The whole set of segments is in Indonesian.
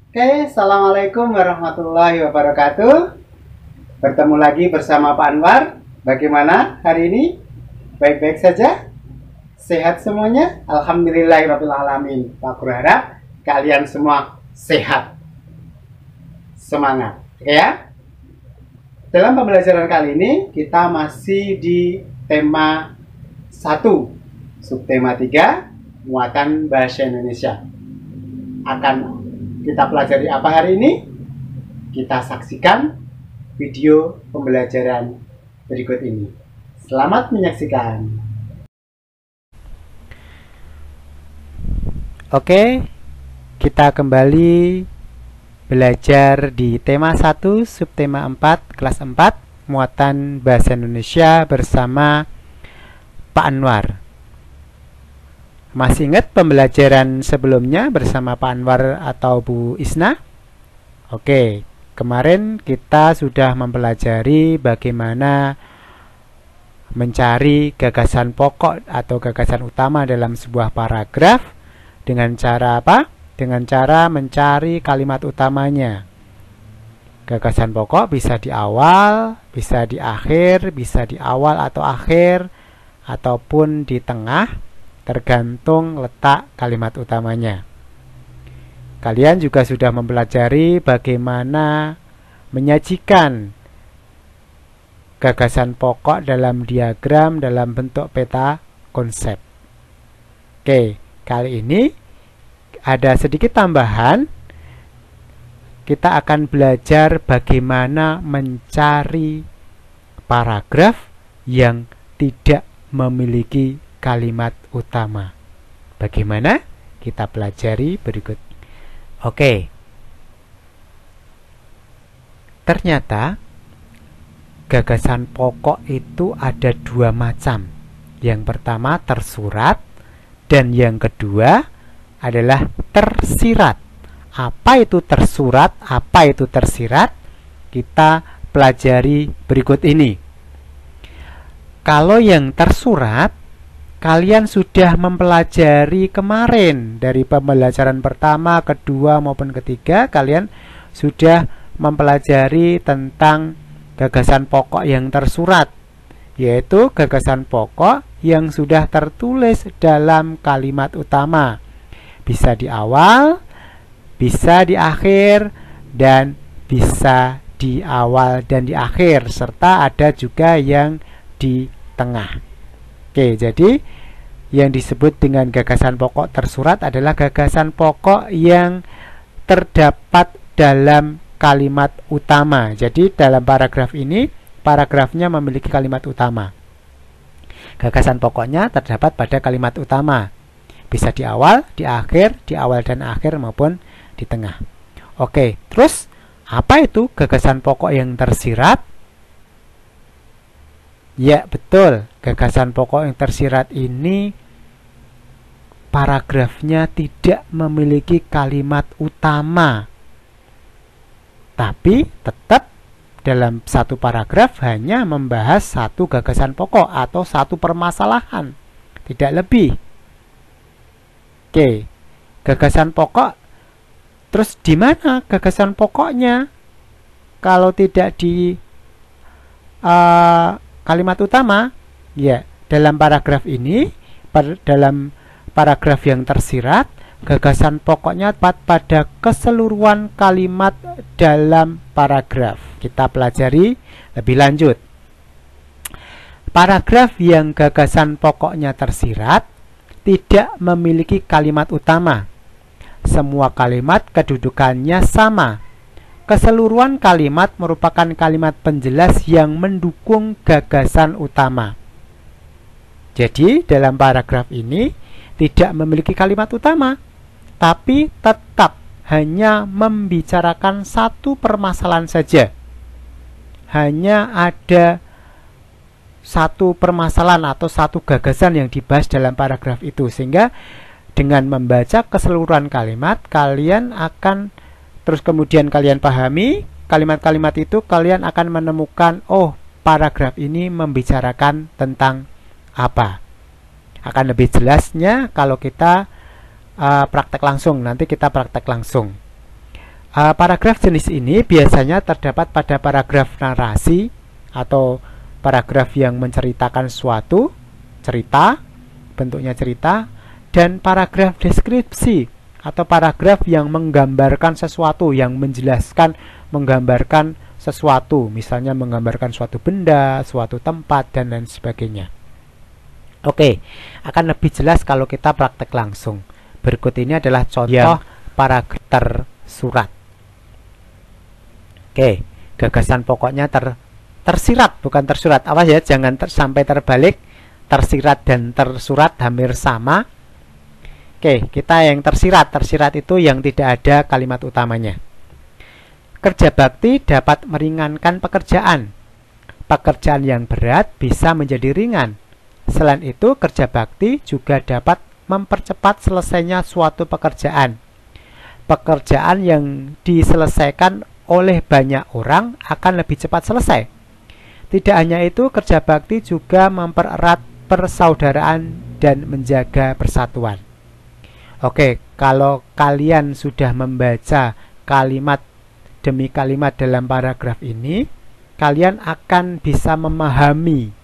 Oke, Assalamualaikum warahmatullahi wabarakatuh. Bertemu lagi bersama Pak Anwar. Bagaimana hari ini? Baik-baik saja? Sehat semuanya? Alhamdulillahirrahmanirrahim. Pak berharap kalian semua sehat. Semangat, oke ya? Dalam pembelajaran kali ini, kita masih di tema 1, subtema 3, muatan bahasa Indonesia. Akan kita pelajari apa hari ini? Kita saksikan video pembelajaran berikut ini. Selamat menyaksikan. Oke, kita kembali belajar di tema 1, subtema 4, kelas 4, muatan bahasa Indonesia bersama Pak Anwar. Masih ingat pembelajaran sebelumnya bersama Pak Anwar atau Bu Isna? Oke, kemarin kita sudah mempelajari bagaimana mencari gagasan pokok atau gagasan utama dalam sebuah paragraf dengan cara apa? Dengan cara mencari kalimat utamanya. Gagasan pokok bisa di awal, bisa di akhir, bisa di awal atau akhir, ataupun di tengah, tergantung letak kalimat utamanya. Kalian juga sudah mempelajari bagaimana menyajikan gagasan pokok dalam diagram dalam bentuk peta konsep. Oke, kali ini ada sedikit tambahan. Kita akan belajar bagaimana mencari paragraf yang tidak memiliki kalimat utama. Bagaimana? Kita pelajari berikut. Oke. Ternyata gagasan pokok itu ada dua macam. Yang pertama tersurat dan yang kedua adalah tersirat. Apa itu tersurat? Apa itu tersirat? Kita pelajari berikut ini. Kalau yang tersurat, kalian sudah mempelajari kemarin dari pembelajaran pertama, kedua maupun ketiga. Kalian sudah mempelajari tentang gagasan pokok yang tersurat, yaitu gagasan pokok yang sudah tertulis dalam kalimat utama. Bisa di awal, bisa di akhir, dan bisa di awal dan di akhir, serta ada juga yang di tengah. Oke, jadi yang disebut dengan gagasan pokok tersurat adalah gagasan pokok yang terdapat dalam kalimat utama. Jadi dalam paragraf ini, paragrafnya memiliki kalimat utama. Gagasan pokoknya terdapat pada kalimat utama. Bisa di awal, di akhir, di awal dan akhir maupun di tengah. Oke, terus apa itu gagasan pokok yang tersirat? Ya, betul. Gagasan pokok yang tersirat ini paragrafnya tidak memiliki kalimat utama. Tapi tetap dalam satu paragraf hanya membahas satu gagasan pokok atau satu permasalahan. Tidak lebih. Oke. Gagasan pokok. Terus di mana gagasan pokoknya? Kalau tidak di kalimat utama, ya, dalam paragraf ini, dalam paragraf yang tersirat, gagasan pokoknya pada keseluruhan kalimat dalam paragraf. Kita pelajari lebih lanjut. Paragraf yang gagasan pokoknya tersirat tidak memiliki kalimat utama. Semua kalimat kedudukannya sama. Keseluruhan kalimat merupakan kalimat penjelas yang mendukung gagasan utama. Jadi, dalam paragraf ini tidak memiliki kalimat utama, tapi tetap hanya membicarakan satu permasalahan saja. Hanya ada satu permasalahan atau satu gagasan yang dibahas dalam paragraf itu. Sehingga dengan membaca keseluruhan kalimat, kalian akan terus kemudian kalian pahami kalimat-kalimat itu, kalian akan menemukan, oh, paragraf ini membicarakan tentang apa. Akan lebih jelasnya kalau kita praktek langsung. Nanti kita praktek langsung. Paragraf jenis ini biasanya terdapat pada paragraf narasi atau paragraf yang menceritakan suatu cerita, bentuknya cerita, dan paragraf deskripsi atau paragraf yang menggambarkan sesuatu, yang menjelaskan, menggambarkan sesuatu, misalnya menggambarkan suatu benda, suatu tempat, dan lain sebagainya. Oke, akan lebih jelas kalau kita praktek langsung. Berikut ini adalah contoh paragraf tersurat. Oke, gagasan pokoknya tersirat, bukan tersurat. Awas ya, jangan sampai terbalik. Tersirat dan tersurat hampir sama. Oke, kita yang tersirat. Tersirat itu yang tidak ada kalimat utamanya. Kerja bakti dapat meringankan pekerjaan. Pekerjaan yang berat bisa menjadi ringan. Selain itu, kerja bakti juga dapat mempercepat selesainya suatu pekerjaan. Pekerjaan yang diselesaikan oleh banyak orang akan lebih cepat selesai. Tidak hanya itu, kerja bakti juga mempererat persaudaraan dan menjaga persatuan. Oke, kalau kalian sudah membaca kalimat demi kalimat dalam paragraf ini, kalian akan bisa memahami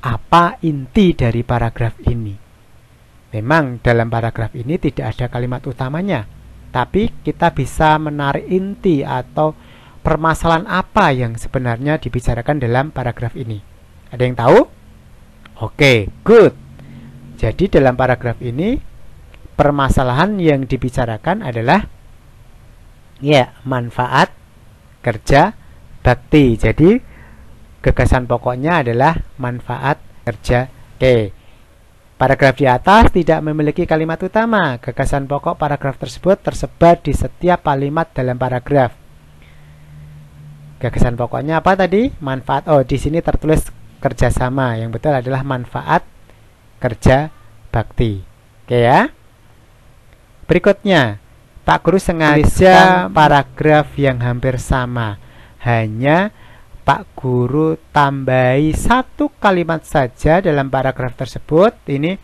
apa inti dari paragraf ini. Memang dalam paragraf ini tidak ada kalimat utamanya, tapi kita bisa menarik inti atau permasalahan apa yang sebenarnya dibicarakan dalam paragraf ini. Ada yang tahu? Oke, good. Jadi dalam paragraf ini permasalahan yang dibicarakan adalah manfaat kerja bakti. Jadi gagasan pokoknya adalah manfaat kerja. Oke. Paragraf di atas tidak memiliki kalimat utama. Gagasan pokok paragraf tersebut tersebar di setiap kalimat dalam paragraf. Gagasan pokoknya apa tadi? Manfaat. Oh, di sini tertulis kerjasama. Yang betul adalah manfaat kerja bakti. Oke ya. Berikutnya, Pak Guru sengaja paragraf yang hampir sama. Hanya Pak Guru tambahi satu kalimat saja dalam paragraf tersebut. Ini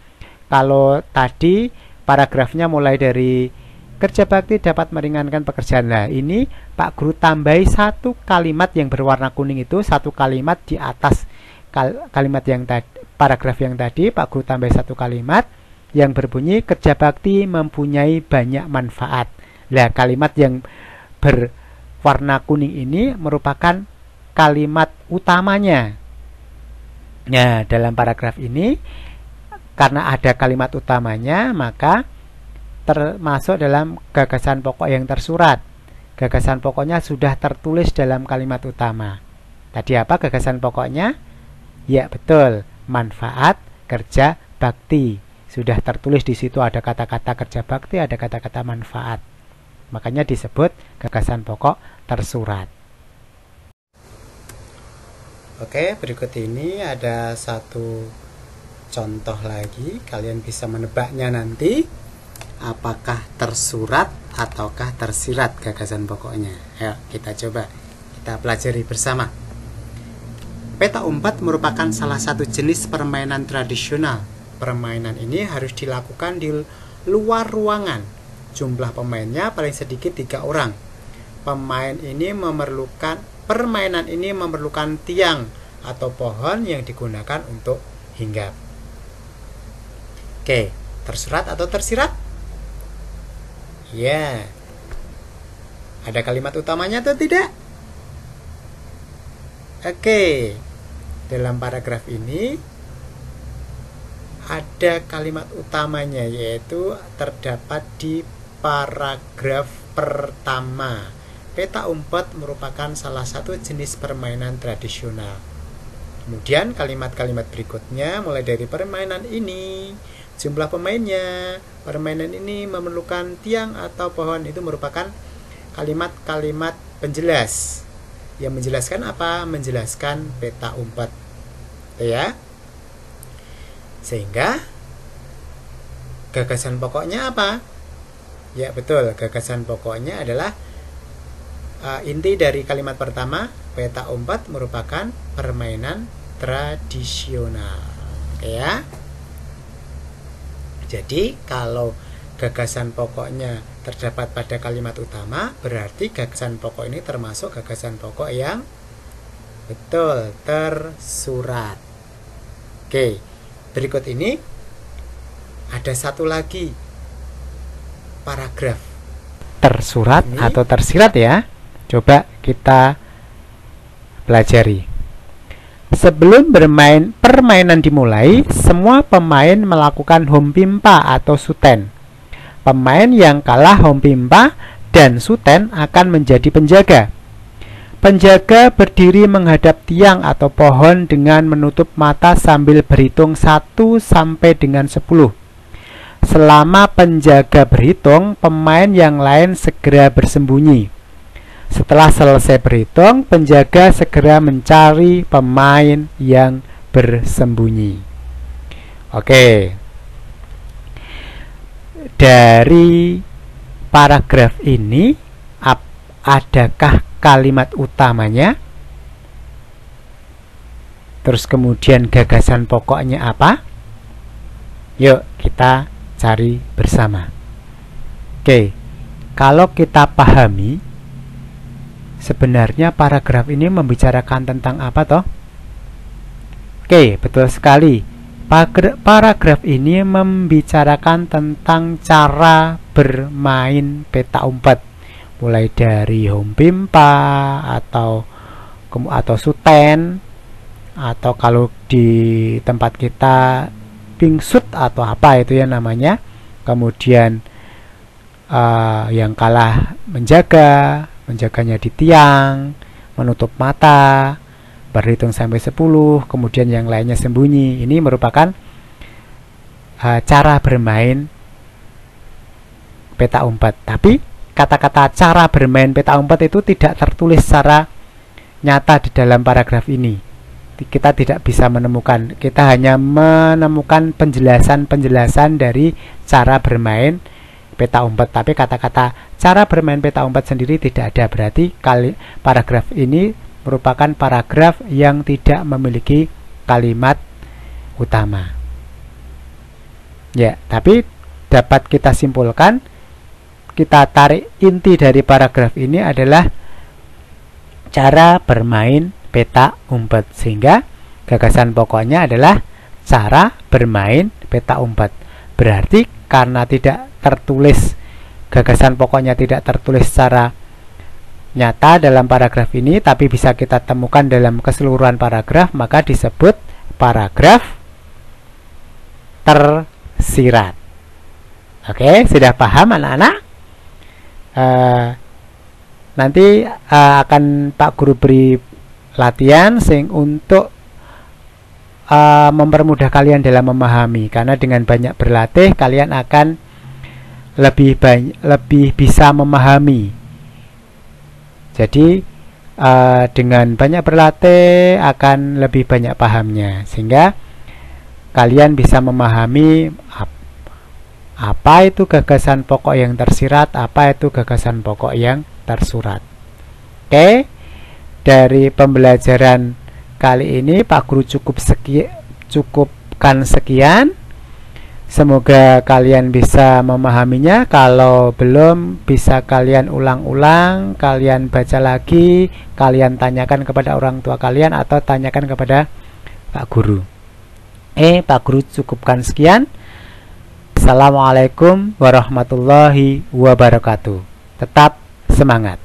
kalau tadi paragrafnya mulai dari kerja bakti dapat meringankan pekerjaan. Nah, ini Pak Guru tambahi satu kalimat yang berwarna kuning itu, satu kalimat di atas kalimat yang tadi, paragraf yang tadi. Pak Guru tambahi satu kalimat yang berbunyi kerja bakti mempunyai banyak manfaat. Nah, kalimat yang berwarna kuning ini merupakan kalimat utamanya. Nah, dalam paragraf ini karena ada kalimat utamanya, maka termasuk dalam gagasan pokok yang tersurat. Gagasan pokoknya sudah tertulis dalam kalimat utama. Tadi apa gagasan pokoknya? Ya, betul, manfaat kerja bakti. Sudah tertulis di situ, ada kata-kata kerja bakti, ada kata-kata manfaat. Makanya disebut gagasan pokok tersurat. Oke, berikut ini ada satu contoh lagi. Kalian bisa menebaknya nanti. Apakah tersurat ataukah tersirat gagasan pokoknya? Ayo kita coba. Kita pelajari bersama. Peta umpat merupakan salah satu jenis permainan tradisional. Permainan ini harus dilakukan di luar ruangan. Jumlah pemainnya paling sedikit 3 orang. Permainan ini memerlukan tiang atau pohon yang digunakan untuk hinggap. Oke, tersurat atau tersirat? Ya. Ada kalimat utamanya atau tidak? Oke. Dalam paragraf ini ada kalimat utamanya, yaitu terdapat di paragraf pertama. Peta umpat merupakan salah satu jenis permainan tradisional. Kemudian kalimat-kalimat berikutnya mulai dari permainan ini, jumlah pemainnya, permainan ini memerlukan tiang atau pohon, itu merupakan kalimat-kalimat penjelas. Yang menjelaskan apa? Menjelaskan peta umpat. Itu ya. Sehingga gagasan pokoknya apa? Ya betul, gagasan pokoknya adalah inti dari kalimat pertama, peta umpat merupakan permainan tradisional. Oke ya. Jadi kalau gagasan pokoknya terdapat pada kalimat utama, berarti gagasan pokok ini termasuk gagasan pokok yang betul tersurat. Oke, berikut ini ada satu lagi paragraf tersurat ini, atau tersirat ya. Coba kita pelajari. Sebelum bermain permainan dimulai, semua pemain melakukan hompimpa atau suten. Pemain yang kalah hompimpa dan suten akan menjadi penjaga. Penjaga berdiri menghadap tiang atau pohon dengan menutup mata sambil berhitung 1 sampai dengan 10. Selama penjaga berhitung, pemain yang lain segera bersembunyi. Setelah selesai berhitung, penjaga segera mencari pemain yang bersembunyi. Oke. Dari paragraf ini, adakah kalimat utamanya? Terus kemudian gagasan pokoknya apa? Yuk kita cari bersama. Oke, kalau kita pahami, sebenarnya paragraf ini membicarakan tentang apa toh? Oke, betul sekali. Paragraf ini membicarakan tentang cara bermain peta umpet, mulai dari hompimpa atau suten, atau kalau di tempat kita pingsut atau apa itu ya namanya. Kemudian yang kalah menjaganya di tiang, menutup mata, berhitung sampai 10, kemudian yang lainnya sembunyi. Ini merupakan cara bermain peta umpet. Tapi kata-kata cara bermain peta umpet itu tidak tertulis secara nyata di dalam paragraf ini. Kita tidak bisa menemukan, kita hanya menemukan penjelasan-penjelasan dari cara bermain peta umpet. Tapi kata-kata cara bermain peta umpet sendiri tidak ada. Berarti paragraf ini merupakan paragraf yang tidak memiliki kalimat utama. Ya, tapi dapat kita simpulkan, kita tarik inti dari paragraf ini adalah cara bermain peta umpet, sehingga gagasan pokoknya adalah cara bermain peta umpet. Berarti karena tidak tertulis, gagasan pokoknya tidak tertulis secara nyata dalam paragraf ini, tapi bisa kita temukan dalam keseluruhan paragraf, maka disebut paragraf tersirat. Oke, sudah paham anak-anak? Nanti akan Pak Guru beri latihan untuk mempermudah kalian dalam memahami, karena dengan banyak berlatih kalian akan lebih bisa memahami. Jadi dengan banyak berlatih akan lebih banyak pahamnya, sehingga kalian bisa memahami apa itu gagasan pokok yang tersirat, apa itu gagasan pokok yang tersurat. Oke, dari pembelajaran kali ini Pak Guru cukupkan sekian. Semoga kalian bisa memahaminya. Kalau belum, bisa kalian ulang-ulang, kalian baca lagi, kalian tanyakan kepada orang tua kalian atau tanyakan kepada Pak Guru. Pak Guru cukupkan sekian. Assalamualaikum warahmatullahi wabarakatuh. Tetap semangat.